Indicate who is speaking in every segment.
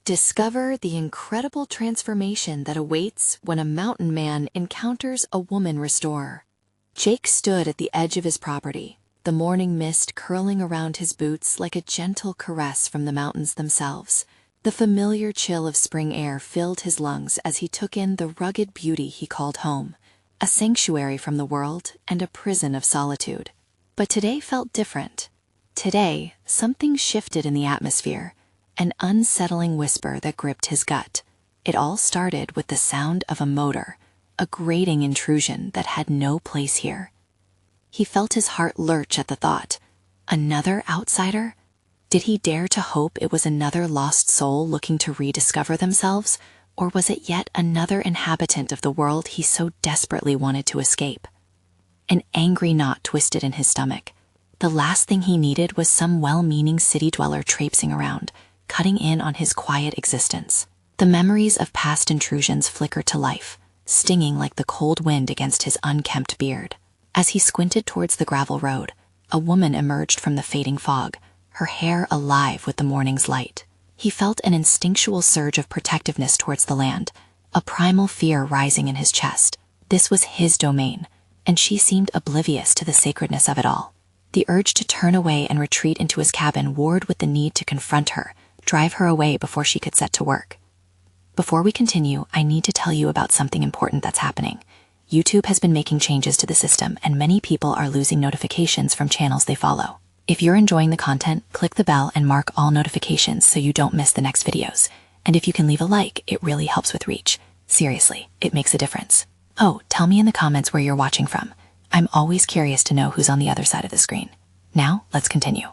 Speaker 1: Discover the incredible transformation that awaits when a mountain man encounters a woman restorer. Jake stood at the edge of his property, the morning mist curling around his boots like a gentle caress from the mountains themselves. The familiar chill of spring air filled his lungs as he took in the rugged beauty he called home, a sanctuary from the world and a prison of solitude. But today felt different. Today, something shifted in the atmosphere, an unsettling whisper that gripped his gut. It all started with the sound of a motor, a grating intrusion that had no place here. He felt his heart lurch at the thought. Another outsider? Did he dare to hope it was another lost soul looking to rediscover themselves, or was it yet another inhabitant of the world he so desperately wanted to escape? An angry knot twisted in his stomach. The last thing he needed was some well-meaning city dweller traipsing around, cutting in on his quiet existence. The memories of past intrusions flickered to life, stinging like the cold wind against his unkempt beard. As he squinted towards the gravel road, a woman emerged from the fading fog, her hair alive with the morning's light. He felt an instinctual surge of protectiveness towards the land, a primal fear rising in his chest. This was his domain, and she seemed oblivious to the sacredness of it all. The urge to turn away and retreat into his cabin warred with the need to confront her, drive her away before she could set to work. Before we continue, I need to tell you about something important that's happening. YouTube has been making changes to the system, and many people are losing notifications from channels they follow. If you're enjoying the content, click the bell and mark all notifications so you don't miss the next videos. And if you can leave a like, it really helps with reach. Seriously, it makes a difference. Oh, tell me in the comments where you're watching from. I'm always curious to know who's on the other side of the screen. Now, let's continue.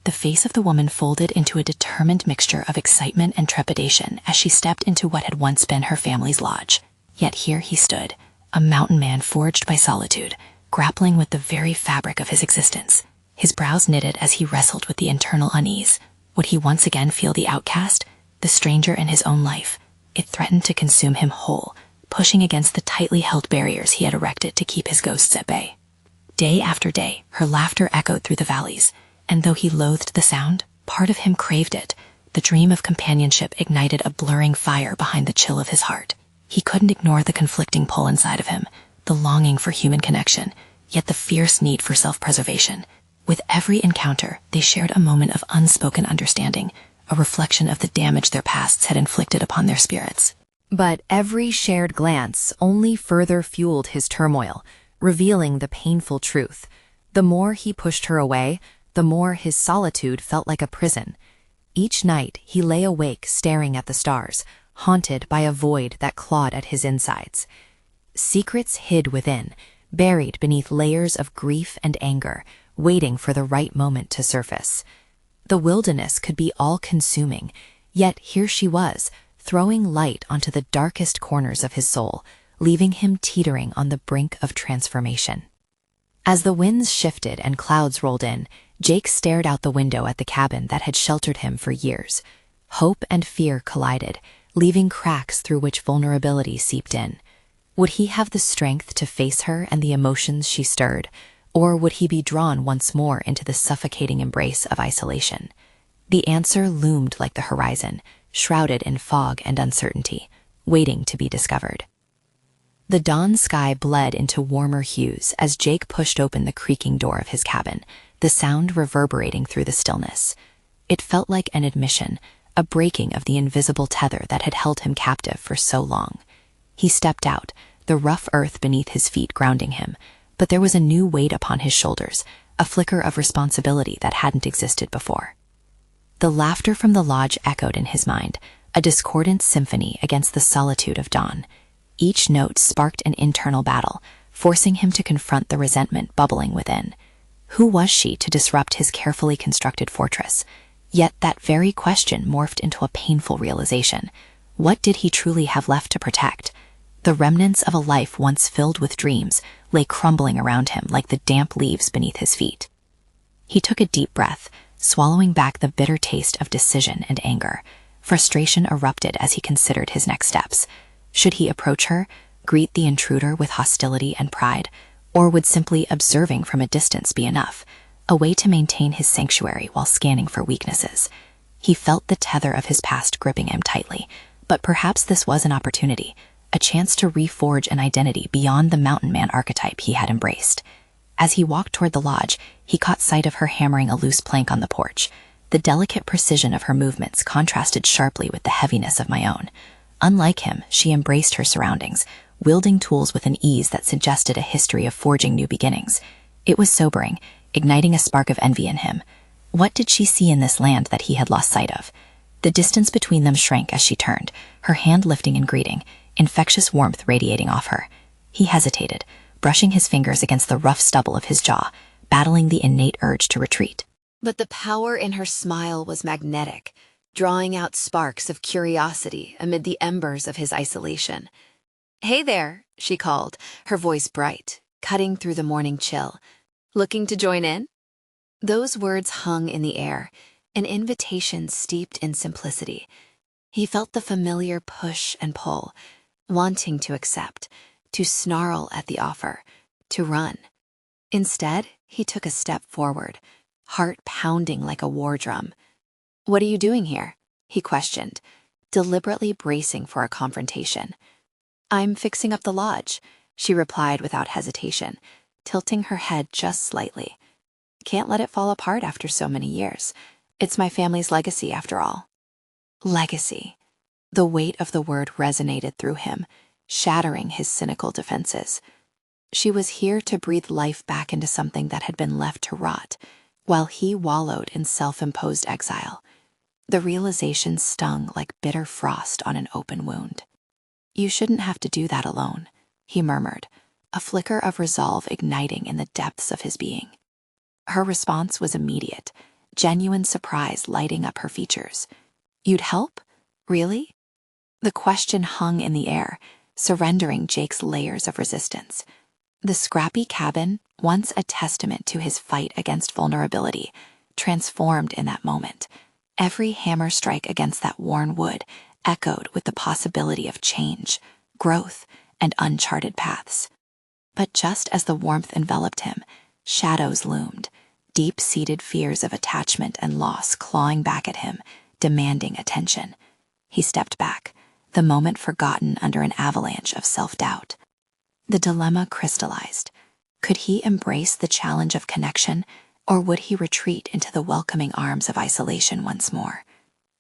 Speaker 1: The face of the woman folded into a determined mixture of excitement and trepidation as she stepped into what had once been her family's lodge. Yet here he stood, a mountain man forged by solitude, grappling with the very fabric of his existence. His brows knitted as he wrestled with the internal unease. Would he once again feel the outcast, the stranger in his own life? It threatened to consume him whole, pushing against the tightly held barriers he had erected to keep his ghosts at bay. Day after day, her laughter echoed through the valleys, and though he loathed the sound, part of him craved it. The dream of companionship ignited a blurring fire behind the chill of his heart. He couldn't ignore the conflicting pull inside of him, the longing for human connection, yet the fierce need for self-preservation. With every encounter, they shared a moment of unspoken understanding, a reflection of the damage their pasts had inflicted upon their spirits. But every shared glance only further fueled his turmoil, revealing the painful truth. The more he pushed her away, the more his solitude felt like a prison. Each night, he lay awake staring at the stars, haunted by a void that clawed at his insides. Secrets hid within, buried beneath layers of grief and anger, waiting for the right moment to surface. The wilderness could be all-consuming, yet here she was, throwing light onto the darkest corners of his soul, leaving him teetering on the brink of transformation. As the winds shifted and clouds rolled in, Jake stared out the window at the cabin that had sheltered him for years. Hope and fear collided, leaving cracks through which vulnerability seeped in. Would he have the strength to face her and the emotions she stirred, or would he be drawn once more into the suffocating embrace of isolation? The answer loomed like the horizon, shrouded in fog and uncertainty, waiting to be discovered. The dawn sky bled into warmer hues as Jake pushed open the creaking door of his cabin, the sound reverberating through the stillness. It felt like an admission, a breaking of the invisible tether that had held him captive for so long. He stepped out, the rough earth beneath his feet grounding him, but there was a new weight upon his shoulders, a flicker of responsibility that hadn't existed before. The laughter from the lodge echoed in his mind, a discordant symphony against the solitude of dawn. Each note sparked an internal battle, forcing him to confront the resentment bubbling within. Who was she to disrupt his carefully constructed fortress? Yet that very question morphed into a painful realization. What did he truly have left to protect? The remnants of a life once filled with dreams lay crumbling around him like the damp leaves beneath his feet. He took a deep breath, swallowing back the bitter taste of decision and anger. Frustration erupted as he considered his next steps. Should he approach her, greet the intruder with hostility and pride, or would simply observing from a distance be enough, a way to maintain his sanctuary while scanning for weaknesses? He felt the tether of his past gripping him tightly, but perhaps this was an opportunity, a chance to reforge an identity beyond the mountain man archetype he had embraced. As he walked toward the lodge, he caught sight of her hammering a loose plank on the porch. The delicate precision of her movements contrasted sharply with the heaviness of my own. Unlike him, she embraced her surroundings, wielding tools with an ease that suggested a history of forging new beginnings. It was sobering, igniting a spark of envy in him. What did she see in this land that he had lost sight of? The distance between them shrank as she turned, her hand lifting in greeting, infectious warmth radiating off her. He hesitated, brushing his fingers against the rough stubble of his jaw, battling the innate urge to retreat. But the power in her smile was magnetic, drawing out sparks of curiosity amid the embers of his isolation. "Hey there," she called, her voice bright, cutting through the morning chill. "Looking to join in?" Those words hung in the air, an invitation steeped in simplicity. He felt the familiar push and pull, wanting to accept, to snarl at the offer, to run. Instead, he took a step forward, heart pounding like a war drum. "What are you doing here?" he questioned, deliberately bracing for a confrontation. "I'm fixing up the lodge," she replied without hesitation, tilting her head just slightly. "Can't let it fall apart after so many years. It's my family's legacy, after all." Legacy. The weight of the word resonated through him, shattering his cynical defenses. She was here to breathe life back into something that had been left to rot, while he wallowed in self-imposed exile. The realization stung like bitter frost on an open wound. "You shouldn't have to do that alone," he murmured, a flicker of resolve igniting in the depths of his being. Her response was immediate, genuine surprise lighting up her features. "You'd help? Really?" The question hung in the air, surrendering Jake's layers of resistance. The scrappy cabin, once a testament to his fight against vulnerability, transformed in that moment. Every hammer strike against that worn wood echoed with the possibility of change, growth, and uncharted paths. But just as the warmth enveloped him, shadows loomed, deep-seated fears of attachment and loss clawing back at him, demanding attention. He stepped back, the moment forgotten under an avalanche of self-doubt. The dilemma crystallized. Could he embrace the challenge of connection, or would he retreat into the welcoming arms of isolation once more?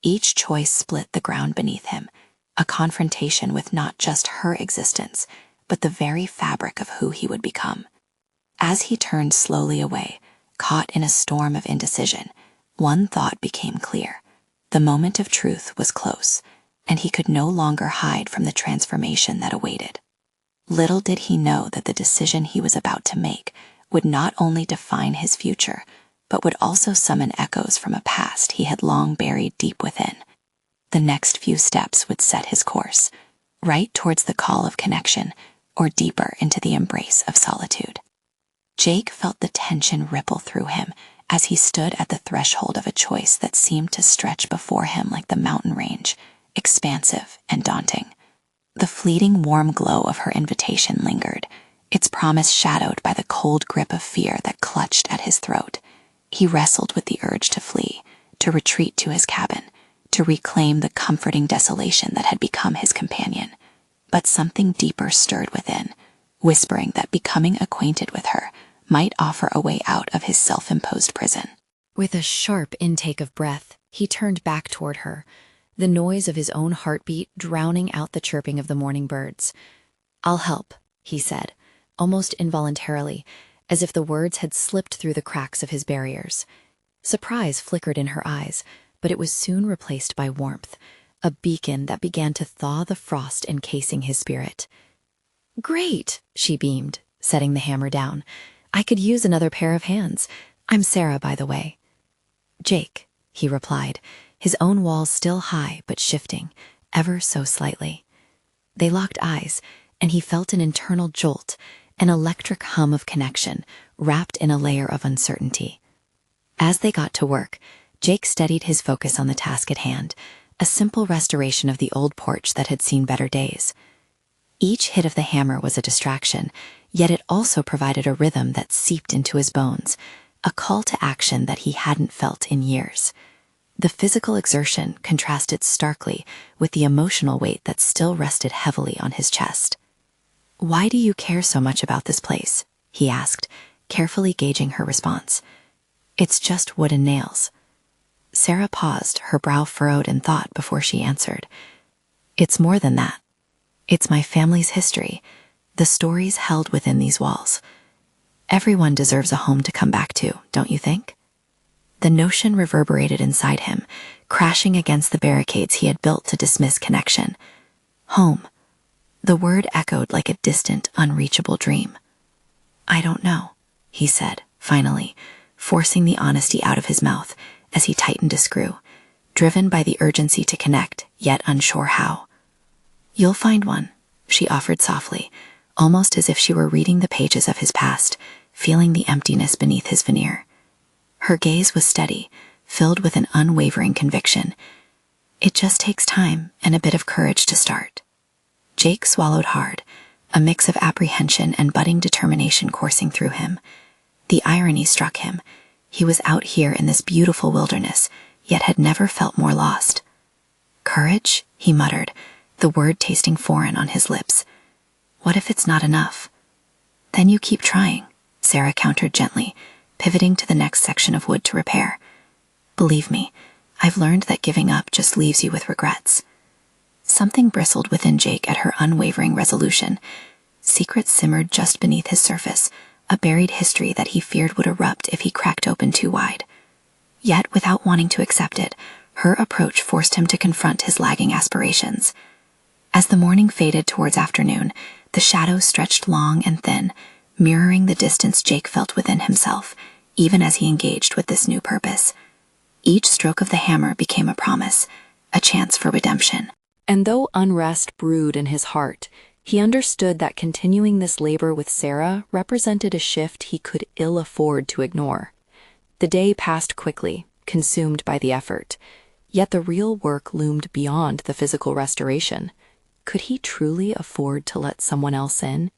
Speaker 1: Each choice split the ground beneath him, a confrontation with not just her existence, but the very fabric of who he would become. As he turned slowly away, caught in a storm of indecision, one thought became clear. The moment of truth was close, and he could no longer hide from the transformation that awaited. Little did he know that the decision he was about to make would not only define his future, but would also summon echoes from a past he had long buried deep within. The next few steps would set his course, right towards the call of connection, or deeper into the embrace of solitude. Jake felt the tension ripple through him as he stood at the threshold of a choice that seemed to stretch before him like the mountain range, expansive and daunting. The fleeting warm glow of her invitation lingered, its promise shadowed by the cold grip of fear that clutched at his throat. He wrestled with the urge to flee, to retreat to his cabin, to reclaim the comforting desolation that had become his companion. But something deeper stirred within, whispering that becoming acquainted with her might offer a way out of his self-imposed prison. With a sharp intake of breath, he turned back toward her, the noise of his own heartbeat drowning out the chirping of the morning birds. "I'll help," he said, almost involuntarily, as if the words had slipped through the cracks of his barriers. Surprise flickered in her eyes, but it was soon replaced by warmth, a beacon that began to thaw the frost encasing his spirit. "Great," she beamed, setting the hammer down. "I could use another pair of hands. I'm Sarah, by the way." "Jake," he replied, his own walls still high but shifting, ever so slightly. They locked eyes, and he felt an internal jolt, an electric hum of connection, wrapped in a layer of uncertainty. As they got to work, Jake steadied his focus on the task at hand, a simple restoration of the old porch that had seen better days. Each hit of the hammer was a distraction, yet it also provided a rhythm that seeped into his bones, a call to action that he hadn't felt in years. The physical exertion contrasted starkly with the emotional weight that still rested heavily on his chest. "Why do you care so much about this place?" he asked, carefully gauging her response. "It's just wood and nails." Sarah paused, her brow furrowed in thought before she answered. "It's more than that. It's my family's history, the stories held within these walls. Everyone deserves a home to come back to, don't you think?" The notion reverberated inside him, crashing against the barricades he had built to dismiss connection. Home. The word echoed like a distant, unreachable dream. "I don't know," he said, finally, forcing the honesty out of his mouth as he tightened a screw, driven by the urgency to connect, yet unsure how. "You'll find one," she offered softly, almost as if she were reading the pages of his past, feeling the emptiness beneath his veneer. Her gaze was steady, filled with an unwavering conviction. "It just takes time and a bit of courage to start." Jake swallowed hard, a mix of apprehension and budding determination coursing through him. The irony struck him. He was out here in this beautiful wilderness, yet had never felt more lost. "Courage?" he muttered, the word tasting foreign on his lips. "What if it's not enough?" "Then you keep trying," Sarah countered gently, pivoting to the next section of wood to repair. "Believe me, I've learned that giving up just leaves you with regrets." Something bristled within Jake at her unwavering resolution. Secrets simmered just beneath his surface, a buried history that he feared would erupt if he cracked open too wide. Yet, without wanting to accept it, her approach forced him to confront his lagging aspirations. As the morning faded towards afternoon, the shadows stretched long and thin, mirroring the distance Jake felt within himself, even as he engaged with this new purpose. Each stroke of the hammer became a promise, a chance for redemption. And though unrest brewed in his heart, he understood that continuing this labor with Sarah represented a shift he could ill afford to ignore. The day passed quickly, consumed by the effort, yet the real work loomed beyond the physical restoration. Could he truly afford to let someone else in?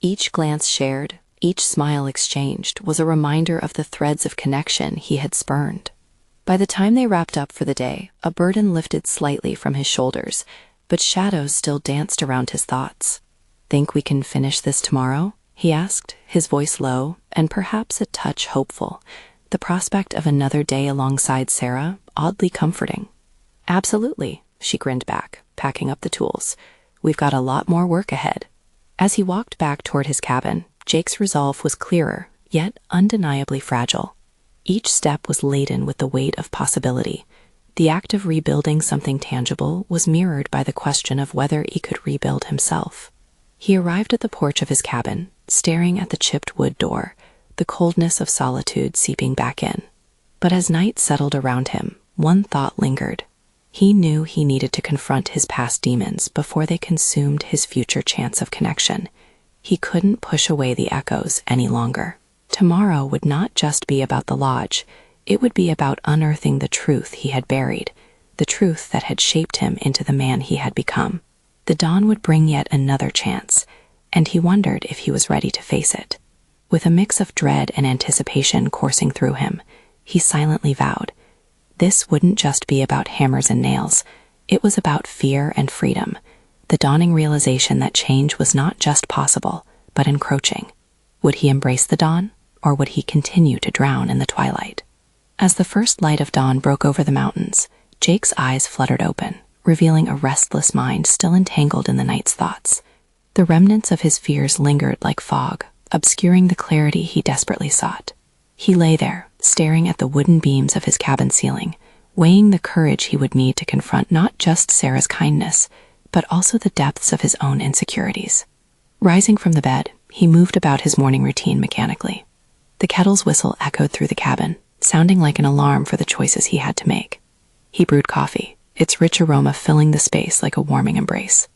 Speaker 1: Each glance shared, each smile exchanged was a reminder of the threads of connection he had spurned. By the time they wrapped up for the day, a burden lifted slightly from his shoulders, but shadows still danced around his thoughts. "Think we can finish this tomorrow?" he asked, his voice low and perhaps a touch hopeful, the prospect of another day alongside Sarah oddly comforting. "Absolutely," she grinned back, packing up the tools. "We've got a lot more work ahead." As he walked back toward his cabin, Jake's resolve was clearer, yet undeniably fragile. Each step was laden with the weight of possibility. The act of rebuilding something tangible was mirrored by the question of whether he could rebuild himself. He arrived at the porch of his cabin, staring at the chipped wood door, the coldness of solitude seeping back in. But as night settled around him, one thought lingered. He knew he needed to confront his past demons before they consumed his future chance of connection. He couldn't push away the echoes any longer. Tomorrow would not just be about the lodge, it would be about unearthing the truth he had buried, the truth that had shaped him into the man he had become. The dawn would bring yet another chance, and he wondered if he was ready to face it. With a mix of dread and anticipation coursing through him, he silently vowed, this wouldn't just be about hammers and nails, it was about fear and freedom, the dawning realization that change was not just possible, but encroaching. Would he embrace the dawn, or would he continue to drown in the twilight? As the first light of dawn broke over the mountains, Jake's eyes fluttered open, revealing a restless mind still entangled in the night's thoughts. The remnants of his fears lingered like fog, obscuring the clarity he desperately sought. He lay there, staring at the wooden beams of his cabin ceiling, weighing the courage he would need to confront not just Sarah's kindness, but also the depths of his own insecurities. Rising from the bed, he moved about his morning routine mechanically. The kettle's whistle echoed through the cabin, sounding like an alarm for the choices he had to make. He brewed coffee, its rich aroma filling the space like a warming embrace.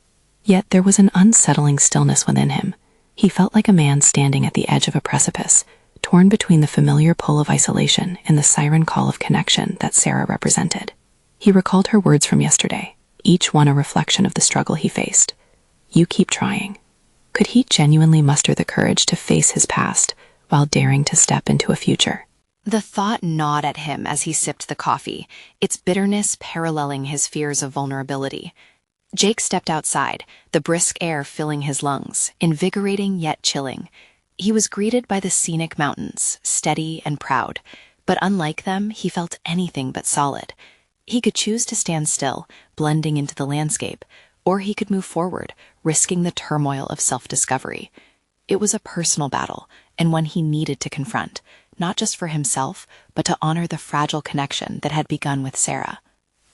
Speaker 1: Yet there was an unsettling stillness within him. He felt like a man standing at the edge of a precipice, torn between the familiar pull of isolation and the siren call of connection that Sarah represented. He recalled her words from yesterday, each one a reflection of the struggle he faced. "You keep trying." Could he genuinely muster the courage to face his past while daring to step into a future? The thought gnawed at him as he sipped the coffee, its bitterness paralleling his fears of vulnerability. Jake stepped outside, the brisk air filling his lungs, invigorating yet chilling. He was greeted by the scenic mountains, steady and proud, but unlike them, he felt anything but solid. He could choose to stand still, blending into the landscape, or he could move forward, risking the turmoil of self-discovery. It was a personal battle, and one he needed to confront, not just for himself, but to honor the fragile connection that had begun with Sarah.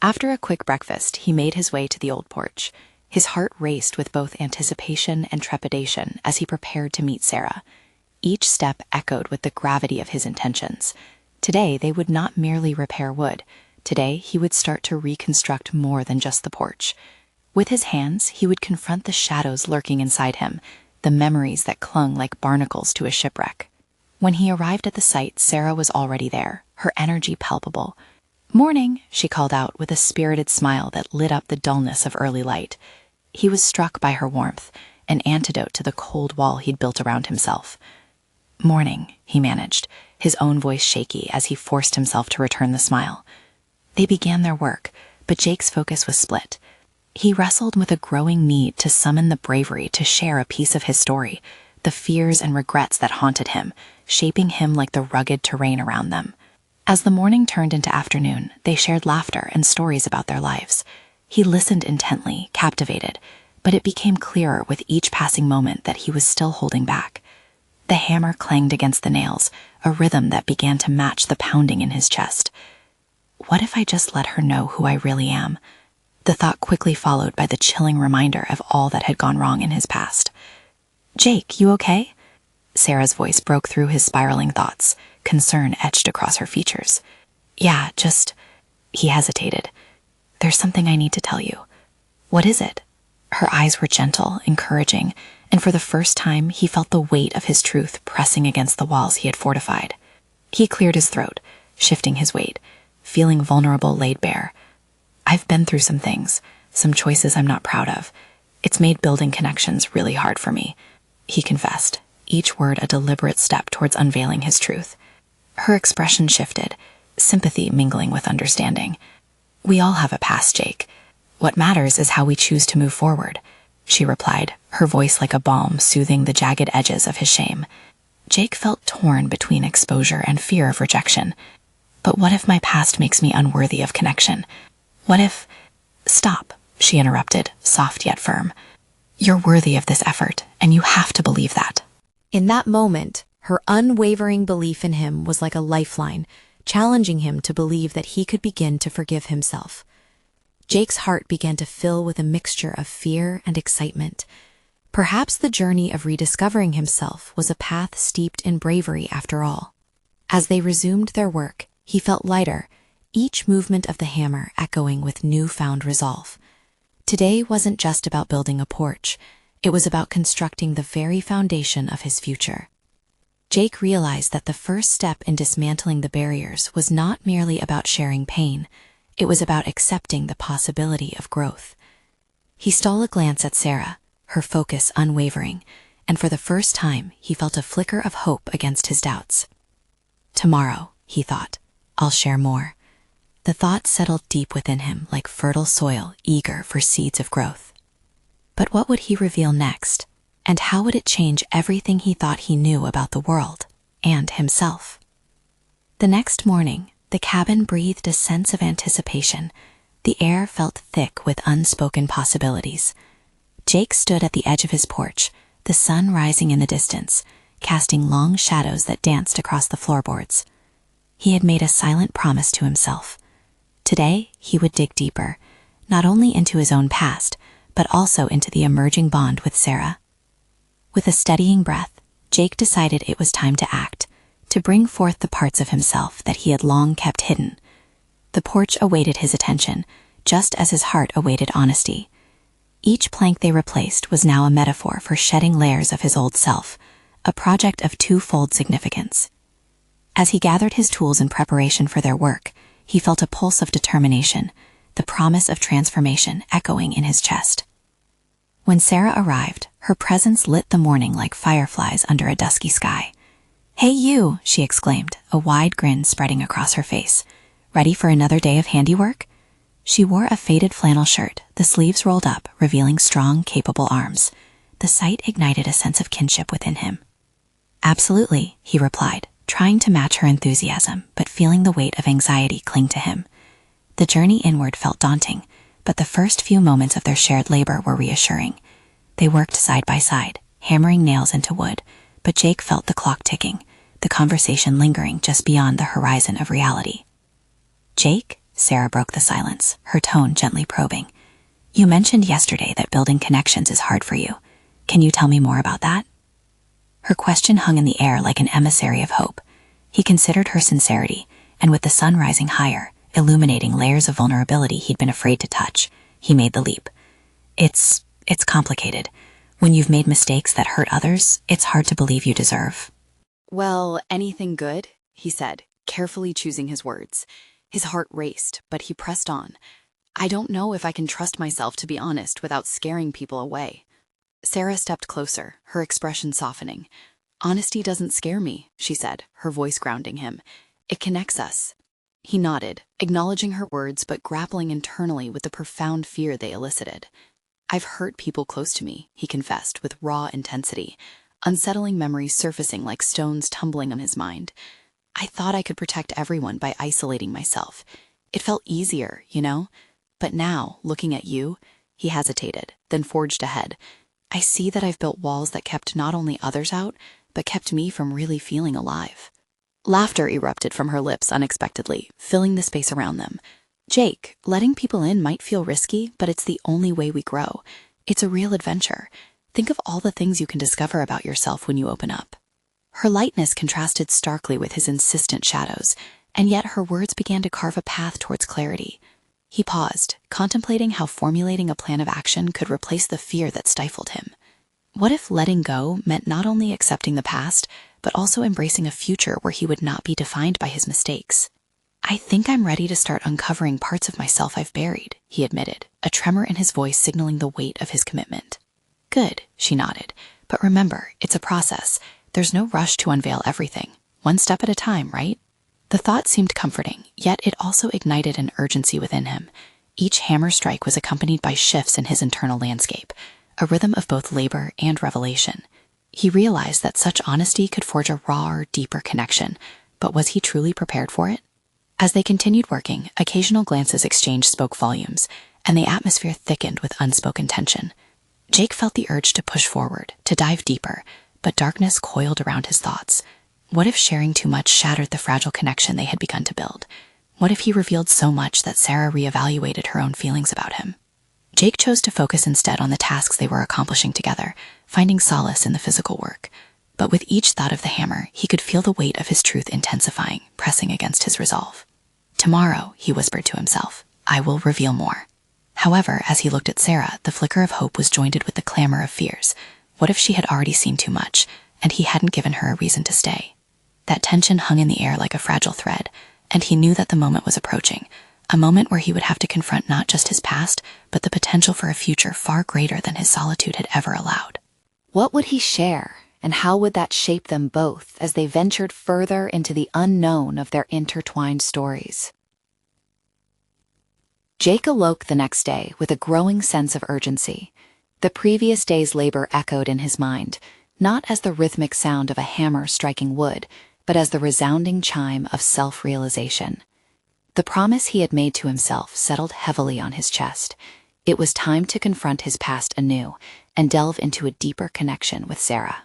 Speaker 1: After a quick breakfast, he made his way to the old porch. His heart raced with both anticipation and trepidation as he prepared to meet Sarah. Each step echoed with the gravity of his intentions. Today, they would not merely repair wood. Today, he would start to reconstruct more than just the porch. With his hands, he would confront the shadows lurking inside him, the memories that clung like barnacles to a shipwreck. When he arrived at the site, Sarah was already there, her energy palpable. "Morning," she called out with a spirited smile that lit up the dullness of early light. He was struck by her warmth, an antidote to the cold wall he'd built around himself. "Morning," he managed, his own voice shaky as he forced himself to return the smile. They began their work, but Jake's focus was split. He wrestled with a growing need to summon the bravery to share a piece of his story, the fears and regrets that haunted him, shaping him like the rugged terrain around them. As the morning turned into afternoon, they shared laughter and stories about their lives. He listened intently, captivated, but it became clearer with each passing moment that he was still holding back. The hammer clanged against the nails, a rhythm that began to match the pounding in his chest. What if I just let her know who I really am? The thought quickly followed by the chilling reminder of all that had gone wrong in his past. "Jake, you okay?" Sarah's voice broke through his spiraling thoughts, concern etched across her features. "Yeah, just..." He hesitated. "There's something I need to tell you." "What is it?" Her eyes were gentle, encouraging, and for the first time he felt the weight of his truth pressing against the walls he had fortified. He cleared his throat, shifting his weight, feeling vulnerable laid bare. "I've been through some things, some choices I'm not proud of. It's made building connections really hard for me," he confessed, each word a deliberate step towards unveiling his truth. Her expression shifted, sympathy mingling with understanding. "We all have a past, Jake. What matters is how we choose to move forward," she replied, her voice like a balm soothing the jagged edges of his shame. Jake felt torn between exposure and fear of rejection. "But what if my past makes me unworthy of connection? What if..." "Stop," she interrupted, soft yet firm. "You're worthy of this effort, and you have to believe that." In that moment, her unwavering belief in him was like a lifeline, challenging him to believe that he could begin to forgive himself. Jake's heart began to fill with a mixture of fear and excitement. Perhaps the journey of rediscovering himself was a path steeped in bravery after all. As they resumed their work, he felt lighter, each movement of the hammer echoing with newfound resolve. Today wasn't just about building a porch. It was about constructing the very foundation of his future. Jake realized that the first step in dismantling the barriers was not merely about sharing pain. It was about accepting the possibility of growth. He stole a glance at Sarah, her focus unwavering, and for the first time he felt a flicker of hope against his doubts. "Tomorrow," he thought, "I'll share more." The thought settled deep within him like fertile soil eager for seeds of growth. But what would he reveal next? And how would it change everything he thought he knew about the world and himself? The next morning, the cabin breathed a sense of anticipation. The air felt thick with unspoken possibilities. Jake stood at the edge of his porch, the sun rising in the distance, casting long shadows that danced across the floorboards. He had made a silent promise to himself. Today, he would dig deeper, not only into his own past, but also into the emerging bond with Sarah. With a steadying breath, Jake decided it was time to act, to bring forth the parts of himself that he had long kept hidden. The porch awaited his attention, just as his heart awaited honesty. Each plank they replaced was now a metaphor for shedding layers of his old self, a project of twofold significance. As he gathered his tools in preparation for their work, he felt a pulse of determination, the promise of transformation echoing in his chest. When Sarah arrived, her presence lit the morning like fireflies under a dusky sky.
Speaker 2: "Hey you," she exclaimed, a wide grin spreading across her face. "Ready for another day of handiwork?" She wore a faded flannel shirt, the sleeves rolled up, revealing strong, capable arms. The sight ignited a sense of kinship within him. "Absolutely," he replied, trying to match her enthusiasm, but feeling the weight of anxiety cling to him. The journey inward felt daunting, but the first few moments of their shared labor were reassuring. They worked side by side, hammering nails into wood, but Jake felt the clock ticking, the conversation lingering just beyond the horizon of reality. "Jake?" Sarah broke the silence, her tone gently probing. "You mentioned yesterday that building connections is hard for you. Can you tell me more about that?" Her question hung in the air like an emissary of hope. He considered her sincerity, and with the sun rising higher, illuminating layers of vulnerability he'd been afraid to touch, he made the leap. It's complicated. When you've made mistakes that hurt others, it's hard to believe you deserve."
Speaker 1: "Well, anything good?" he said, carefully choosing his words. His heart raced, but he pressed on. "I don't know if I can trust myself to be honest without scaring people away." Sarah stepped closer, her expression softening. "Honesty doesn't scare me," she said, her voice grounding him. "It connects us." He nodded, acknowledging her words but grappling internally with the profound fear they elicited. "I've hurt people close to me," he confessed with raw intensity, unsettling memories surfacing like stones tumbling on his mind. "I thought I could protect everyone by isolating myself. It felt easier, you know? But now, looking at you," he hesitated, then forged ahead, "I see that I've built walls that kept not only others out, but kept me from really feeling alive." Laughter erupted from her lips unexpectedly, filling the space around them. "Jake, letting people in might feel risky, but it's the only way we grow. It's a real adventure. Think of all the things you can discover about yourself when you open up." Her lightness contrasted starkly with his insistent shadows, and yet her words began to carve a path towards clarity. He paused, contemplating how formulating a plan of action could replace the fear that stifled him. What if letting go meant not only accepting the past, but also embracing a future where he would not be defined by his mistakes? "I think I'm ready to start uncovering parts of myself I've buried," he admitted, a tremor in his voice signaling the weight of his commitment. "Good," she nodded. "But remember, it's a process. There's no rush to unveil everything. One step at a time, right?" The thought seemed comforting, yet it also ignited an urgency within him. Each hammer strike was accompanied by shifts in his internal landscape, a rhythm of both labor and revelation. He realized that such honesty could forge a rawer, deeper connection, but was he truly prepared for it? As they continued working, occasional glances exchanged spoke volumes, and the atmosphere thickened with unspoken tension. Jake felt the urge to push forward, to dive deeper, but darkness coiled around his thoughts. What if sharing too much shattered the fragile connection they had begun to build? What if he revealed so much that Sarah reevaluated her own feelings about him? Jake chose to focus instead on the tasks they were accomplishing together, finding solace in the physical work. But with each thought of the hammer, he could feel the weight of his truth intensifying, pressing against his resolve. "Tomorrow," he whispered to himself, "I will reveal more." However, as he looked at Sarah, the flicker of hope was joined with the clamor of fears. What if she had already seen too much, and he hadn't given her a reason to stay? That tension hung in the air like a fragile thread, and he knew that the moment was approaching, a moment where he would have to confront not just his past, but the potential for a future far greater than his solitude had ever allowed. What would he share, and how would that shape them both as they ventured further into the unknown of their intertwined stories? Jake awoke the next day with a growing sense of urgency. The previous day's labor echoed in his mind, not as the rhythmic sound of a hammer striking wood, but as the resounding chime of self-realization. The promise he had made to himself settled heavily on his chest. It was time to confront his past anew and delve into a deeper connection with Sarah.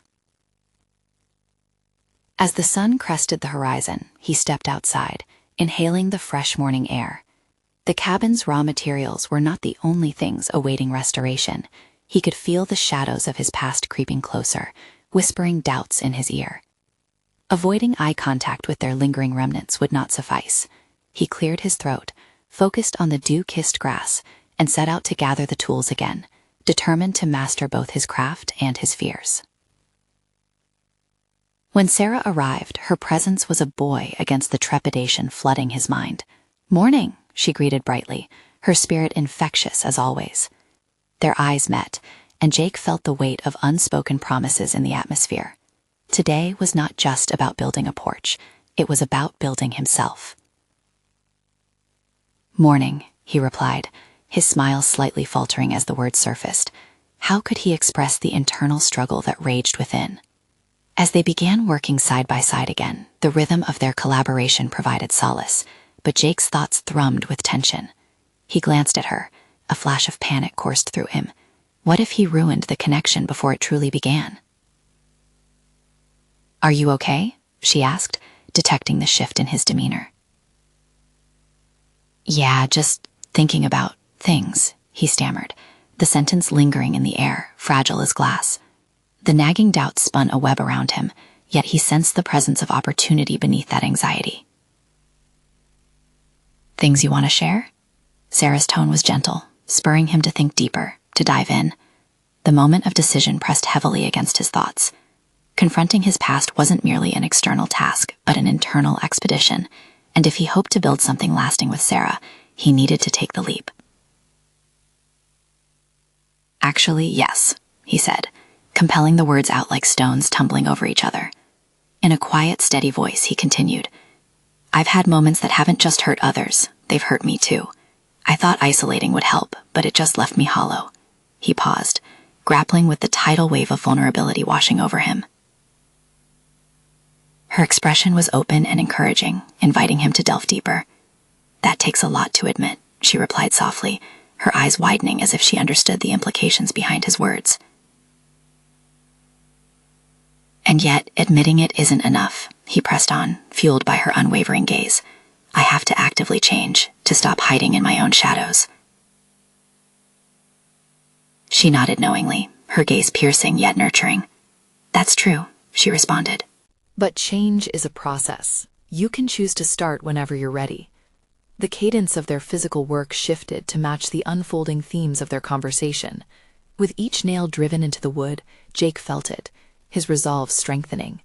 Speaker 1: As the sun crested the horizon, he stepped outside, inhaling the fresh morning air. The cabin's raw materials were not the only things awaiting restoration. He could feel the shadows of his past creeping closer, whispering doubts in his ear. Avoiding eye contact with their lingering remnants would not suffice. He cleared his throat, focused on the dew-kissed grass, and set out to gather the tools again, determined to master both his craft and his fears. When Sarah arrived, her presence was a buoy against the trepidation flooding his mind. "Morning," she greeted brightly, her spirit infectious as always. Their eyes met, and Jake felt the weight of unspoken promises in the atmosphere.
Speaker 2: Today was not just about building a porch. It was about building himself. "Morning," he replied, his smile slightly faltering as the words surfaced. How could he express the internal struggle that raged within? As they began working side by side again, the rhythm of their collaboration provided solace, but Jake's thoughts thrummed with tension. He glanced at her. A flash of panic coursed through him. What if he ruined the connection before it truly began? "Are you okay?" she asked, detecting the shift in his demeanor. "Yeah, just thinking about things," he stammered, the sentence lingering in the air, fragile as glass. The nagging doubt spun a web around him, yet he sensed the presence of opportunity beneath that anxiety. "Things you want to share?" Sarah's tone was gentle, spurring him to think deeper, to dive in. The moment of decision pressed heavily against his thoughts. Confronting his past wasn't merely an external task, but an internal expedition, and if he hoped to build something lasting with Sarah, he needed to take the leap. "Actually, yes," he said, compelling the words out like stones tumbling over each other. In a quiet, steady voice, he continued, "I've had moments that haven't just hurt others, they've hurt me too. I thought isolating would help, but it just left me hollow." He paused, grappling with the tidal wave of vulnerability washing over him. Her expression was open and encouraging, inviting him to delve deeper. "That takes a lot to admit," she replied softly, her eyes widening as if she understood the implications behind his words. "And yet, admitting it isn't enough," he pressed on, fueled by her unwavering gaze. "I have to actively change, to stop hiding in my own shadows." She nodded knowingly, her gaze piercing yet nurturing. "That's true," she responded.
Speaker 1: But change is a process. You can choose to start whenever you're ready. The cadence of their physical work shifted to match the unfolding themes of their conversation. With each nail driven into the wood, Jake felt it, his resolve strengthening.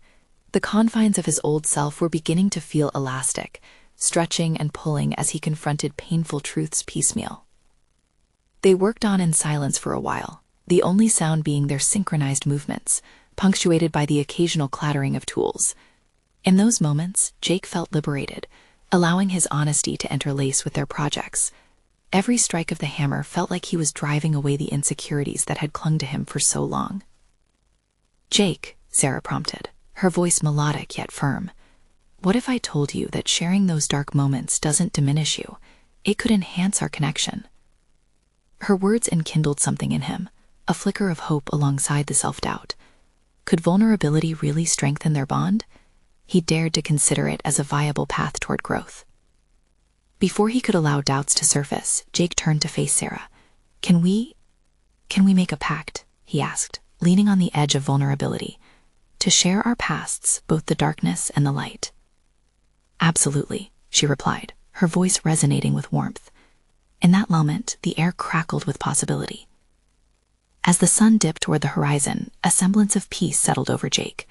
Speaker 1: The confines of his old self were beginning to feel elastic, stretching and pulling as he confronted painful truths piecemeal. They worked on in silence for a while, the only sound being their synchronized movements, punctuated by the occasional clattering of tools. In those moments, Jake felt liberated, allowing his honesty to interlace with their projects. Every strike of the hammer felt like he was driving away the insecurities that had clung to him for so long. "Jake," Sarah prompted, her voice melodic yet firm, "what if I told you that sharing those dark moments doesn't diminish you? It could enhance our connection." Her words enkindled something in him, a flicker of hope alongside the self-doubt. Could vulnerability really strengthen their bond? He dared to consider it as a viable path toward growth. Before he could allow doubts to surface, Jake turned to face Sarah. Can we make a pact?" he asked, leaning on the edge of vulnerability. "To share our pasts, both the darkness and the light." "Absolutely," she replied, her voice resonating with warmth. In that moment, the air crackled with possibility. As the sun dipped toward the horizon, a semblance of peace settled over Jake.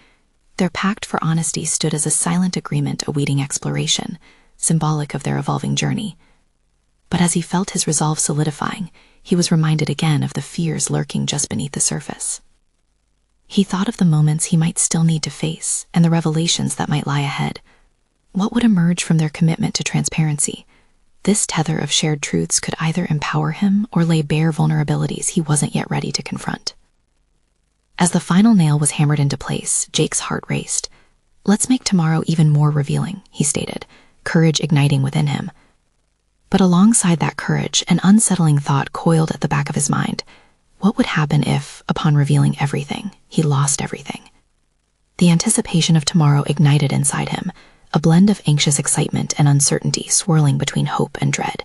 Speaker 1: Their pact for honesty stood as a silent agreement awaiting exploration, symbolic of their evolving journey. But as he felt his resolve solidifying, he was reminded again of the fears lurking just beneath the surface. He thought of the moments he might still need to face and the revelations that might lie ahead. What would emerge from their commitment to transparency? This tether of shared truths could either empower him or lay bare vulnerabilities he wasn't yet ready to confront. As the final nail was hammered into place, Jake's heart raced. "Let's make tomorrow even more revealing," he stated, courage igniting within him. But alongside that courage, an unsettling thought coiled at the back of his mind. What would happen if, upon revealing everything, he lost everything? The anticipation of tomorrow ignited inside him, a blend of anxious excitement and uncertainty swirling between hope and dread.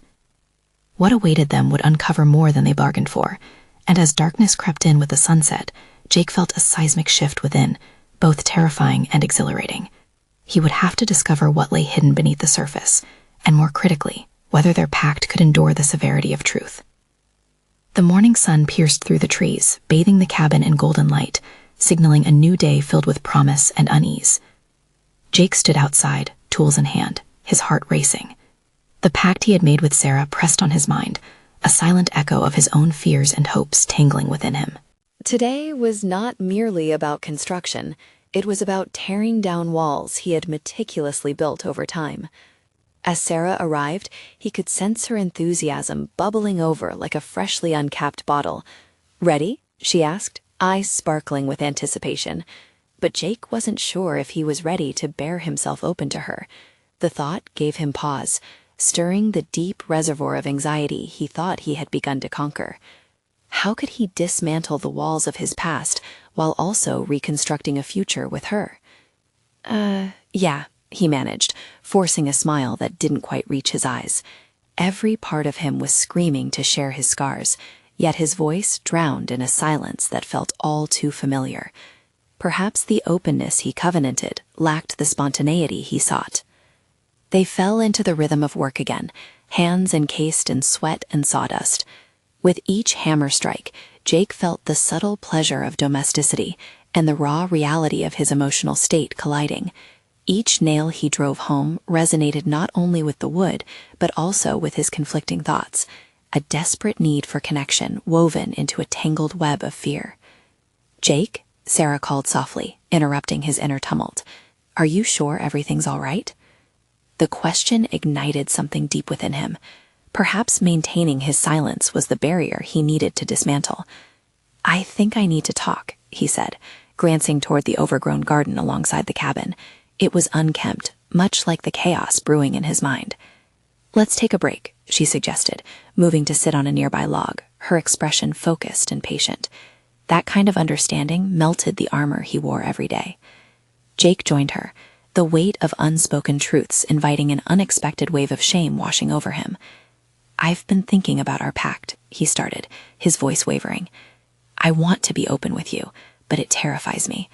Speaker 1: What awaited them would uncover more than they bargained for, and as darkness crept in with the sunset, Jake felt a seismic shift within, both terrifying and exhilarating. He would have to discover what lay hidden beneath the surface, and more critically, whether their pact could endure the severity of truth. The morning sun pierced through the trees, bathing the cabin in golden light, signaling a new day filled with promise and unease. Jake stood outside, tools in hand, his heart racing. The pact he had made with Sarah pressed on his mind, a silent echo of his own fears and hopes tangling within him. Today was not merely about construction. It was about tearing down walls he had meticulously built over time. As Sarah arrived, he could sense her enthusiasm bubbling over like a freshly uncapped bottle. "Ready?" she asked, eyes sparkling with anticipation. But Jake wasn't sure if he was ready to bear himself open to her. The thought gave him pause, stirring the deep reservoir of anxiety he thought he had begun to conquer. How could he dismantle the walls of his past while also reconstructing a future with her? Yeah, he managed, forcing a smile that didn't quite reach his eyes. Every part of him was screaming to share his scars, yet his voice drowned in a silence that felt all too familiar. Perhaps the openness he covenanted lacked the spontaneity he sought. They fell into the rhythm of work again, hands encased in sweat and sawdust. With each hammer strike, Jake felt the subtle pleasure of domesticity and the raw reality of his emotional state colliding. Each nail he drove home resonated not only with the wood, but also with his conflicting thoughts, a desperate need for connection woven into a tangled web of fear. "Jake," Sarah called softly, interrupting his inner tumult. "Are you sure everything's all right?" The question ignited something deep within him. Perhaps maintaining his silence was the barrier he needed to dismantle. "I think I need to talk," he said, glancing toward the overgrown garden alongside the cabin. It was unkempt, much like the chaos brewing in his mind. "Let's take a break," she suggested, moving to sit on a nearby log, her expression focused and patient. That kind of understanding melted the armor he wore every day. Jake joined her, the weight of unspoken truths inviting an unexpected wave of shame washing over him. "I've been thinking about our pact," he started, his voice wavering. "I want to be open with you, but it terrifies me.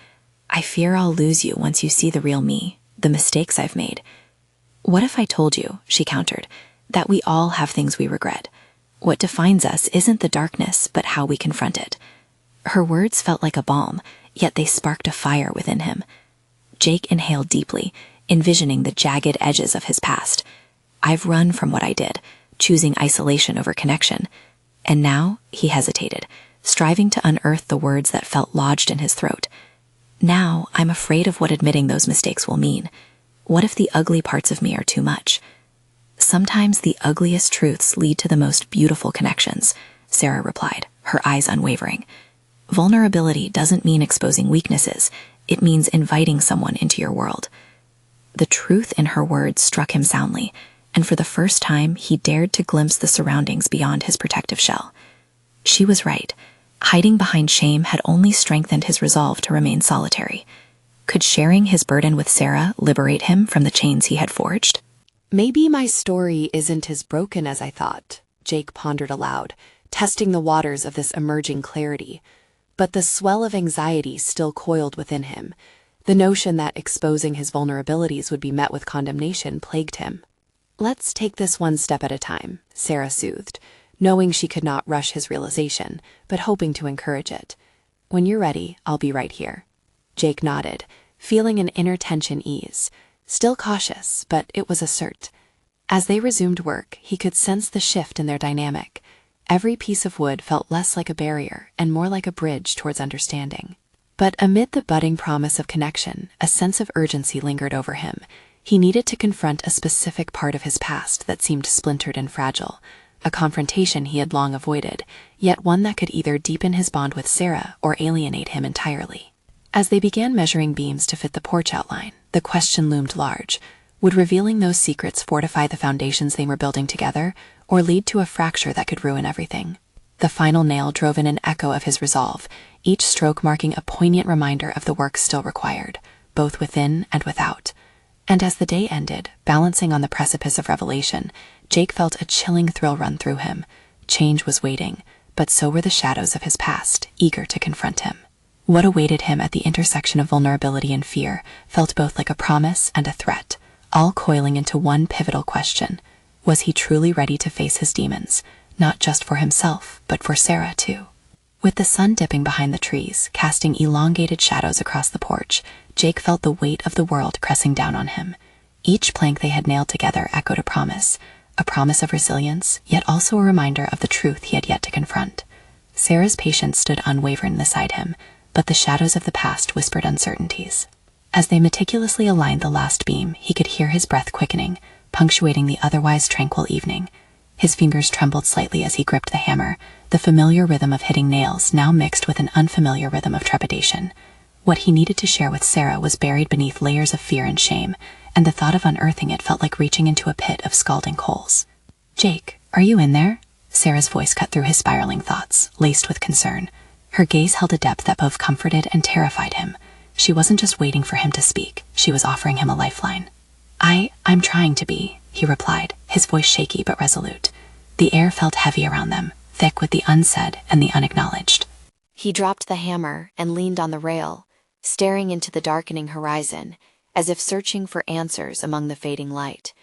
Speaker 1: I fear I'll lose you once you see the real me, the mistakes I've made." "What if I told you," she countered, "that we all have things we regret? What defines us isn't the darkness, but how we confront it." Her words felt like a balm, yet they sparked a fire within him. Jake inhaled deeply, envisioning the jagged edges of his past. "I've run from what I did, choosing isolation over connection." And now he hesitated, striving to unearth the words that felt lodged in his throat. "Now I'm afraid of what admitting those mistakes will mean. What if the ugly parts of me are too much?" "Sometimes the ugliest truths lead to the most beautiful connections," Sarah replied, her eyes unwavering. "Vulnerability doesn't mean exposing weaknesses. It means inviting someone into your world." The truth in her words struck him soundly, and for the first time he dared to glimpse the surroundings beyond his protective shell. She was right. Hiding behind shame had only strengthened his resolve to remain solitary. Could sharing his burden with Sarah liberate him from the chains he had forged?
Speaker 3: "Maybe my story isn't as broken as I thought," Jake pondered aloud, testing the waters of this emerging clarity. But the swell of anxiety still coiled within him. The notion that exposing his vulnerabilities would be met with condemnation plagued him. "Let's take this one step at a time," Sarah soothed, knowing she could not rush his realization, but hoping to encourage it. "When you're ready, I'll be right here." Jake nodded, feeling an inner tension ease. Still cautious, but it was assert. As they resumed work, he could sense the shift in their dynamic. Every piece of wood felt less like a barrier and more like a bridge towards understanding. But amid the budding promise of connection, a sense of urgency lingered over him. He needed to confront a specific part of his past that seemed splintered and fragile, a confrontation he had long avoided, yet one that could either deepen his bond with Sarah or alienate him entirely. As they began measuring beams to fit the porch outline, the question loomed large. Would revealing those secrets fortify the foundations they were building together, or lead to a fracture that could ruin everything? The final nail drove in an echo of his resolve, each stroke marking a poignant reminder of the work still required, both within and without. And as the day ended, balancing on the precipice of revelation, Jake felt a chilling thrill run through him. Change was waiting, but so were the shadows of his past, eager to confront him. What awaited him at the intersection of vulnerability and fear felt both like a promise and a threat, all coiling into one pivotal question. Was he truly ready to face his demons, not just for himself, but for Sarah too? With the sun dipping behind the trees, casting elongated shadows across the porch, Jake felt the weight of the world pressing down on him. Each plank they had nailed together echoed a promise of resilience, yet also a reminder of the truth he had yet to confront. Sarah's patience stood unwavering beside him,
Speaker 2: but the shadows of the past whispered uncertainties. As they meticulously aligned the last beam, he could hear his breath quickening, punctuating the otherwise tranquil evening. His fingers trembled slightly as he gripped the hammer, the familiar rhythm of hitting nails now mixed with an unfamiliar rhythm of trepidation. What he needed to share with Sarah was buried beneath layers of fear and shame, and the thought of unearthing it felt like reaching into a pit of scalding coals. "Jake, are you in there?" Sarah's voice cut through his spiraling thoughts, laced with concern. Her gaze held a depth that both comforted and terrified him. She wasn't just waiting for him to speak, she was offering him a lifeline. I'm trying to be," he replied, his voice shaky but resolute. The air felt heavy around them, thick with the unsaid and the unacknowledged.
Speaker 1: He dropped the hammer and leaned on the rail, staring into the darkening horizon, as if searching for answers among the fading light.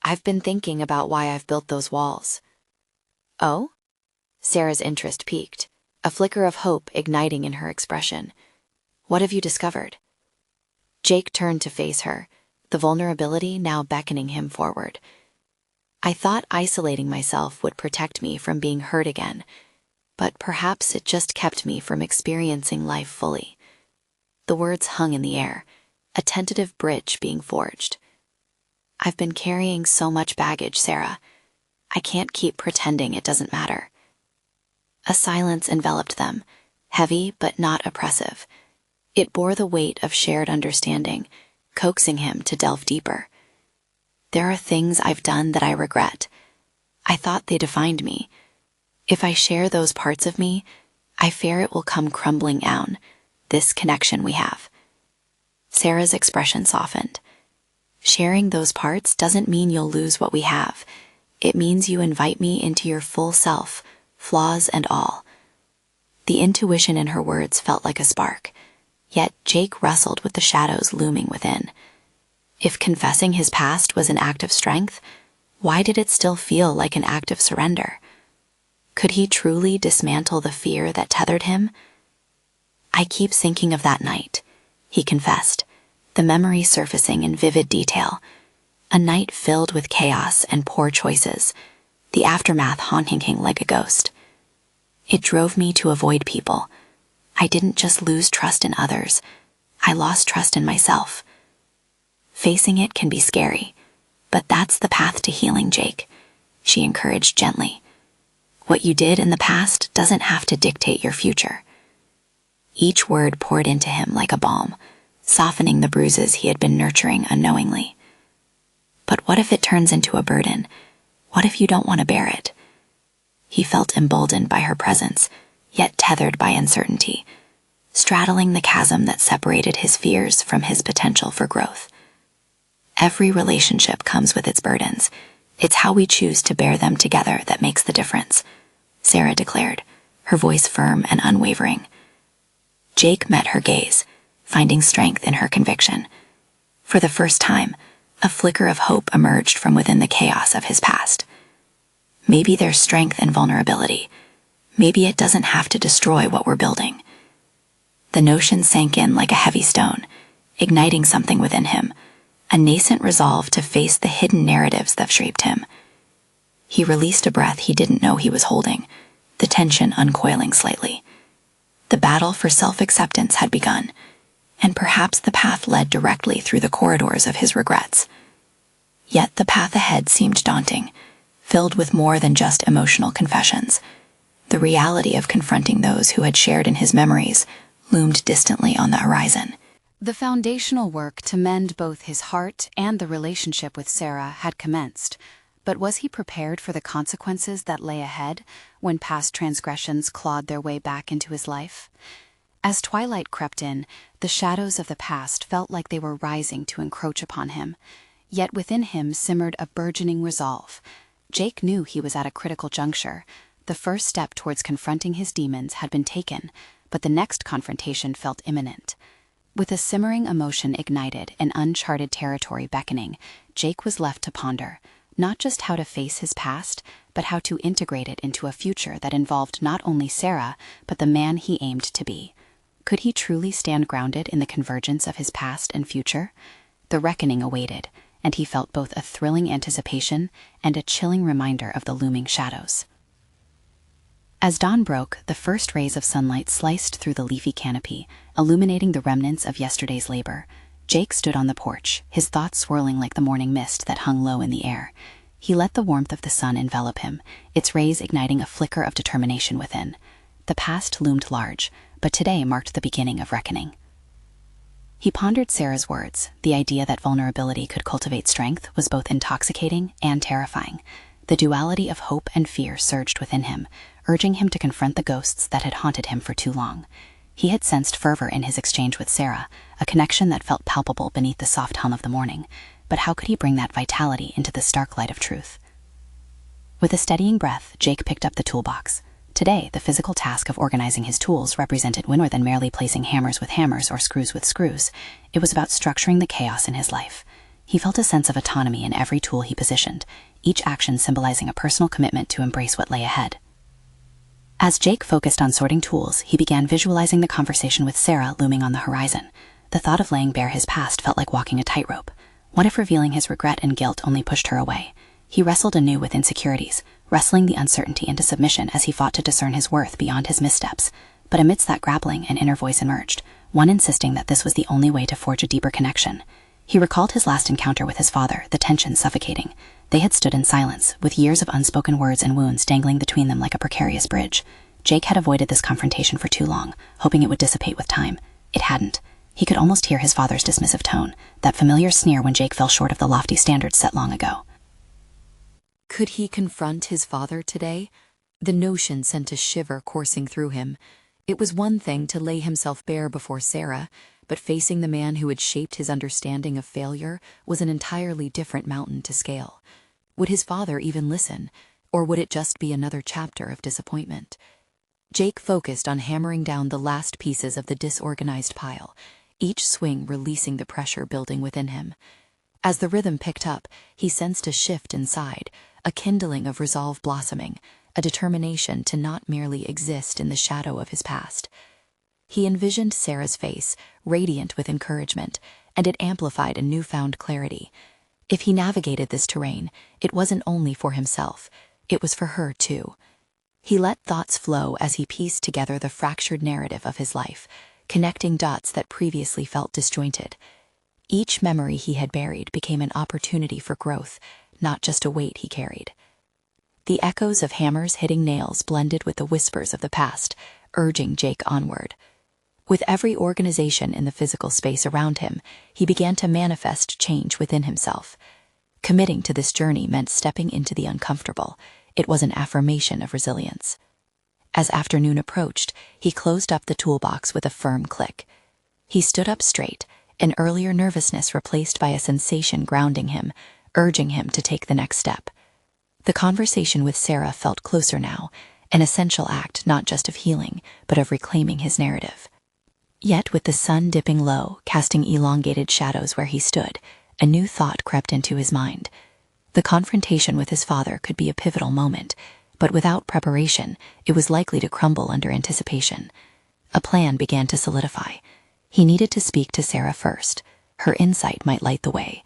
Speaker 1: "I've been thinking about why I've built those walls." "Oh?" Sarah's interest piqued, a flicker of hope igniting in her expression. "What have you discovered?" Jake turned to face her, the vulnerability now beckoning him forward. "I thought isolating myself would protect me from being hurt again, but perhaps it just kept me from experiencing life fully." The words hung in the air, a tentative bridge being forged. "I've been carrying so much baggage, Sarah. I can't keep pretending it doesn't matter." A silence enveloped them, heavy but not oppressive. It bore the weight of shared understanding, coaxing him to delve deeper. "There are things I've done that I regret. I thought they defined me. If I share those parts of me, I fear it will come crumbling down, this connection we have." Sarah's expression softened. "Sharing those parts doesn't mean you'll lose what we have. It means you invite me into your full self, flaws and all." The intuition in her words felt like a spark, yet Jake wrestled with the shadows looming within. If confessing his past was an act of strength, why did it still feel like an act of surrender? Could he truly dismantle the fear that tethered him? "I keep thinking of that night," he confessed, the memory surfacing in vivid detail. A night filled with chaos and poor choices, the aftermath haunting him like a ghost. "It drove me to avoid people. I didn't just lose trust in others, I lost trust in myself." "Facing it can be scary, but that's the path to healing, Jake," she encouraged gently. "What you did in the past doesn't have to dictate your future." Each word poured into him like a balm, softening the bruises he had been nurturing unknowingly. "But what if it turns into a burden? What if you don't want to bear it?" He felt emboldened by her presence, yet tethered by uncertainty, straddling the chasm that separated his fears from his potential for growth. "Every relationship comes with its burdens. It's how we choose to bear them together that makes the difference," Sarah declared, her voice firm and unwavering. Jake met her gaze, finding strength in her conviction. For the first time, a flicker of hope emerged from within the chaos of his past. Maybe there's strength in vulnerability. Maybe it doesn't have to destroy what we're building. The notion sank in like a heavy stone, igniting something within him, a nascent resolve to face the hidden narratives that shaped him. He released a breath he didn't know he was holding, the tension uncoiling slightly. The battle for self-acceptance had begun, and perhaps the path led directly through the corridors of his regrets. Yet the path ahead seemed daunting, filled with more than just emotional confessions. The reality of confronting those who had shared in his memories loomed distantly on the horizon.
Speaker 3: The foundational work to mend both his heart and the relationship with Sarah had commenced, but was he prepared for the consequences that lay ahead when past transgressions clawed their way back into his life? As twilight crept in, the shadows of the past felt like they were rising to encroach upon him, yet within him simmered a burgeoning resolve. Jake knew he was at a critical juncture. The first step towards confronting his demons had been taken, but the next confrontation felt imminent. With a simmering emotion ignited and uncharted territory beckoning, Jake was left to ponder, not just how to face his past, but how to integrate it into a future that involved not only Sarah, but the man he aimed to be. Could he truly stand grounded in the convergence of his past and future? The reckoning awaited, and he felt both a thrilling anticipation and a chilling reminder of the looming shadows.
Speaker 2: As dawn broke, the first rays of sunlight sliced through the leafy canopy, illuminating the remnants of yesterday's labor. Jake stood on the porch, his thoughts swirling like the morning mist that hung low in the air. He let the warmth of the sun envelop him, its rays igniting a flicker of determination within. The past loomed large, but today marked the beginning of reckoning. He pondered Sarah's words. The idea that vulnerability could cultivate strength was both intoxicating and terrifying. The duality of hope and fear surged within him, urging him to confront the ghosts that had haunted him for too long. He had sensed fervor in his exchange with Sarah, a connection that felt palpable beneath the soft hum of the morning. But how could he bring that vitality into the stark light of truth? With a steadying breath, Jake picked up the toolbox. Today, the physical task of organizing his tools represented more than merely placing hammers with hammers or screws with screws. It was about structuring the chaos in his life. He felt a sense of autonomy in every tool he positioned, each action symbolizing a personal commitment to embrace what lay ahead. As Jake focused on sorting tools, he began visualizing the conversation with Sarah looming on the horizon. The thought of laying bare his past felt like walking a tightrope. What if revealing his regret and guilt only pushed her away? He wrestled anew with insecurities, wrestling the uncertainty into submission as he fought to discern his worth beyond his missteps. But amidst that grappling, an inner voice emerged, one insisting that this was the only way to forge a deeper connection. He recalled his last encounter with his father, the tension suffocating. They had stood in silence, with years of unspoken words and wounds dangling between them like a precarious bridge. Jake had avoided this confrontation for too long, hoping it would dissipate with time. It hadn't. He could almost hear his father's dismissive tone, that familiar sneer when Jake fell short of the lofty standards set long ago.
Speaker 3: Could he confront his father today? The notion sent a shiver coursing through him. It was one thing to lay himself bare before Sarah, but facing the man who had shaped his understanding of failure was an entirely different mountain to scale. Would his father even listen, or would it just be another chapter of disappointment? Jake focused on hammering down the last pieces of the disorganized pile, each swing releasing the pressure building within him. As the rhythm picked up, he sensed a shift inside, a kindling of resolve blossoming, a determination to not merely exist in the shadow of his past. He envisioned Sarah's face, radiant with encouragement, and it amplified a newfound clarity. If he navigated this terrain, it wasn't only for himself, it was for her too. He let thoughts flow as he pieced together the fractured narrative of his life, connecting dots that previously felt disjointed. Each memory he had buried became an opportunity for growth, not just a weight he carried. The echoes of hammers hitting nails blended with the whispers of the past, urging Jake onward. With every organization in the physical space around him, he began to manifest change within himself. Committing to this journey meant stepping into the uncomfortable. It was an affirmation of resilience. As afternoon approached, he closed up the toolbox with a firm click. He stood up straight, an earlier nervousness replaced by a sensation grounding him, urging him to take the next step. The conversation with Sarah felt closer now, an essential act not just of healing, but of reclaiming his narrative. Yet with the sun dipping low, casting elongated shadows where he stood, a new thought crept into his mind. The confrontation with his father could be a pivotal moment, but without preparation, it was likely to crumble under anticipation. A plan began to solidify. He needed to speak to Sarah first. Her insight might light the way.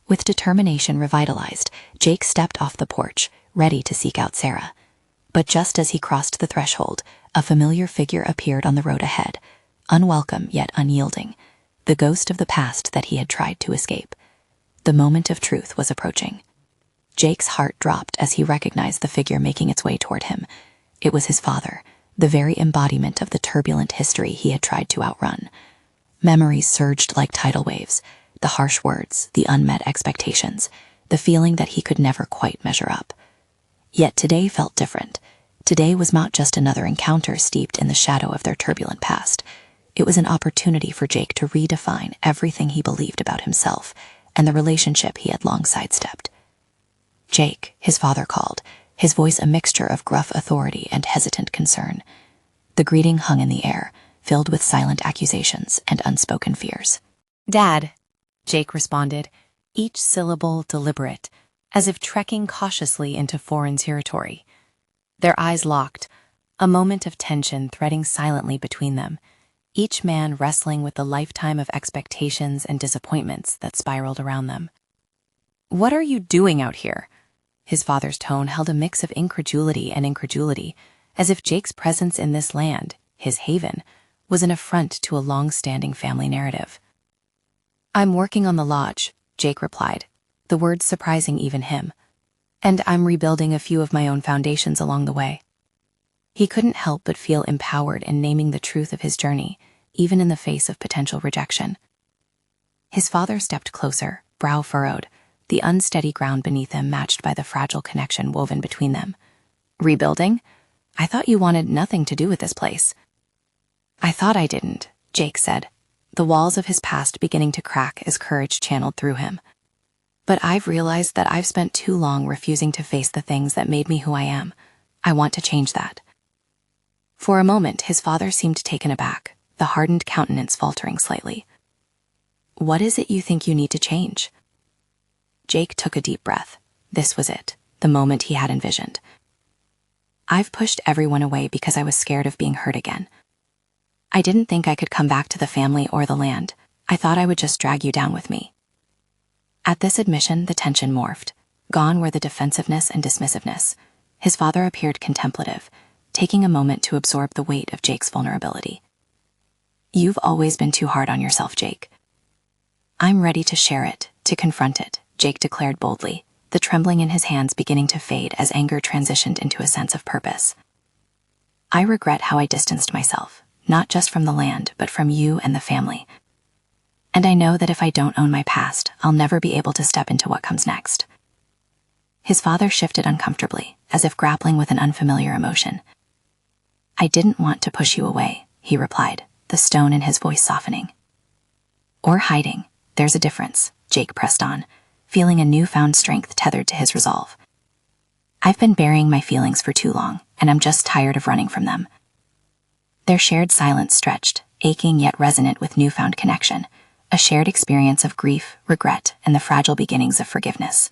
Speaker 3: With determination revitalized, Jake stepped off the porch, ready to seek out Sarah. But just as he crossed the threshold, a familiar figure appeared on the road ahead, unwelcome yet unyielding, the ghost of the past that he had tried to escape. The moment of truth was approaching. Jake's heart dropped as he recognized the figure making its way toward him. It was his father, the very embodiment of the turbulent history he had tried to outrun. Memories surged like tidal waves, the harsh words, the unmet expectations, the feeling that he could never quite measure up. Yet today felt different. Today was not just another encounter steeped in the shadow of their turbulent past. It was an opportunity for Jake to redefine everything he believed about himself and the relationship he had long sidestepped. Jake, his father called, his voice a mixture of gruff authority and hesitant concern. The greeting hung in the air, filled with silent accusations and unspoken fears.
Speaker 2: "Dad," Jake responded, each syllable deliberate, as if trekking cautiously into foreign territory. Their eyes locked, a moment of tension threading silently between them, each man wrestling with the lifetime of expectations and disappointments that spiraled around them. "What are you doing out here?" His father's tone held a mix of incredulity. as if Jake's presence in this land, his haven, was an affront to a long-standing family narrative. "I'm working on the lodge," Jake replied, the words surprising even him. "And I'm rebuilding a few of my own foundations along the way." He couldn't help but feel empowered in naming the truth of his journey, even in the face of potential rejection. His father stepped closer, brow furrowed, the unsteady ground beneath him matched by the fragile connection woven between them. "Rebuilding? I thought you wanted nothing to do with this place." "I thought I didn't," Jake said, the walls of his past beginning to crack as courage channeled through him. "But I've realized that I've spent too long refusing to face the things that made me who I am. I want to change that." For a moment, his father seemed taken aback, the hardened countenance faltering slightly. "What is it you think you need to change?" Jake took a deep breath. This was it, the moment he had envisioned. "I've pushed everyone away because I was scared of being hurt again. I didn't think I could come back to the family or the land. I thought I would just drag you down with me." At this admission, the tension morphed. Gone were the defensiveness and dismissiveness. His father appeared contemplative, taking a moment to absorb the weight of Jake's vulnerability. "You've always been too hard on yourself, Jake." "I'm ready to share it, to confront it," Jake declared boldly, the trembling in his hands beginning to fade as anger transitioned into a sense of purpose. "I regret how I distanced myself, not just from the land, but from you and the family. And I know that if I don't own my past, I'll never be able to step into what comes next." His father shifted uncomfortably, as if grappling with an unfamiliar emotion. "I didn't want to push you away," he replied, the stone in his voice softening. "Or hiding. There's a difference," Jake pressed on, feeling a newfound strength tethered to his resolve. "I've been burying my feelings for too long, and I'm just tired of running from them." Their shared silence stretched, aching yet resonant with newfound connection, a shared experience of grief, regret, and the fragile beginnings of forgiveness.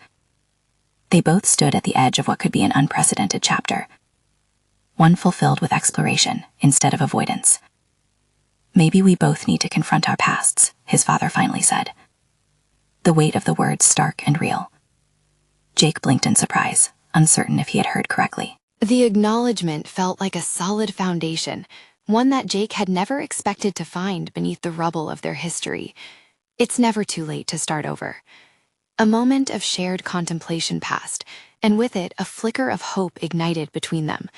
Speaker 2: They both stood at the edge of what could be an unprecedented chapter, one fulfilled with exploration instead of avoidance. "Maybe we both need to confront our pasts," his father finally said, the weight of the words stark and real. Jake blinked in surprise, uncertain if he had heard correctly.
Speaker 3: The acknowledgement felt like a solid foundation, one that Jake had never expected to find beneath the rubble of their history. It's never too late to start over. A moment of shared contemplation passed, and with it a flicker of hope ignited between them.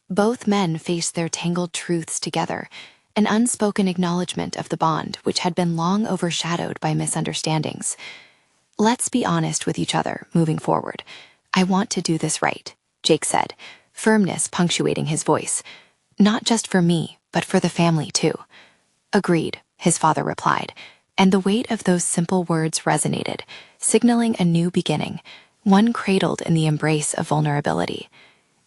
Speaker 3: Both men faced their tangled truths together, an unspoken acknowledgement of the bond which had been long overshadowed by misunderstandings. "Let's be honest with each other moving forward. I want to do this right," Jake said, firmness punctuating his voice. "Not just for me, but for the family too." "Agreed," his father replied, and the weight of those simple words resonated, signaling a new beginning, one cradled in the embrace of vulnerability.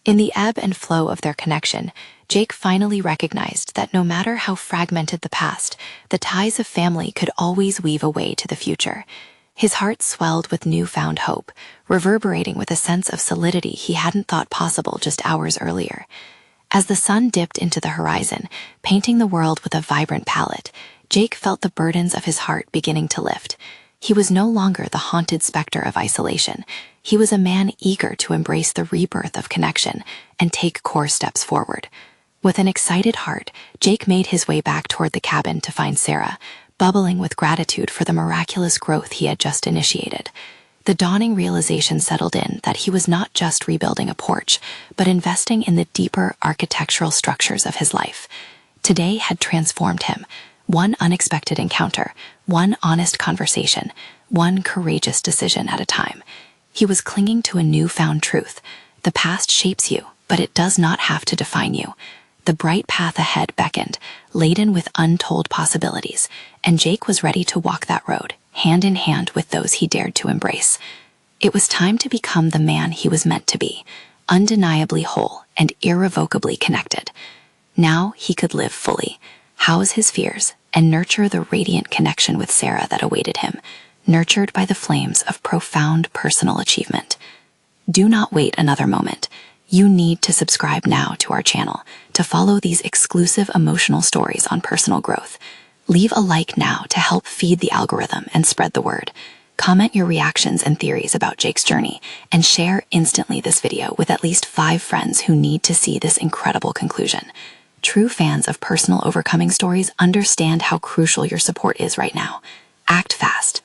Speaker 3: In the ebb and flow of their connection, Jake finally recognized that no matter how fragmented the past, the ties of family could always weave a way to the future. His heart swelled with newfound hope, reverberating with a sense of solidity he hadn't thought possible just hours earlier. As the sun dipped into the horizon, painting the world with a vibrant palette, Jake felt the burdens of his heart beginning to lift. He was no longer the haunted specter of isolation. He was a man eager to embrace the rebirth of connection and take core steps forward. With an excited heart, Jake made his way back toward the cabin to find Sarah, bubbling with gratitude for the miraculous growth he had just initiated. The dawning realization settled in that he was not just rebuilding a porch, but investing in the deeper architectural structures of his life. Today had transformed him. One unexpected encounter, one honest conversation, one courageous decision at a time. He was clinging to a newfound truth. The past shapes you, but it does not have to define you. The bright path ahead beckoned, laden with untold possibilities, and Jake was ready to walk that road, hand in hand with those he dared to embrace. It was time to become the man he was meant to be, undeniably whole and irrevocably connected. Now he could live fully, house his fears, and nurture the radiant connection with Sarah that awaited him, nurtured by the flames of profound personal achievement. Do not wait another moment. You need to subscribe now to our channel to follow these exclusive emotional stories on personal growth. Leave a like now to help feed the algorithm and spread the word.
Speaker 2: Comment your reactions and theories about Jake's journey, and share instantly this video with at least 5 friends who need to see this incredible conclusion. True fans of personal overcoming stories understand how crucial your support is right now. Act fast.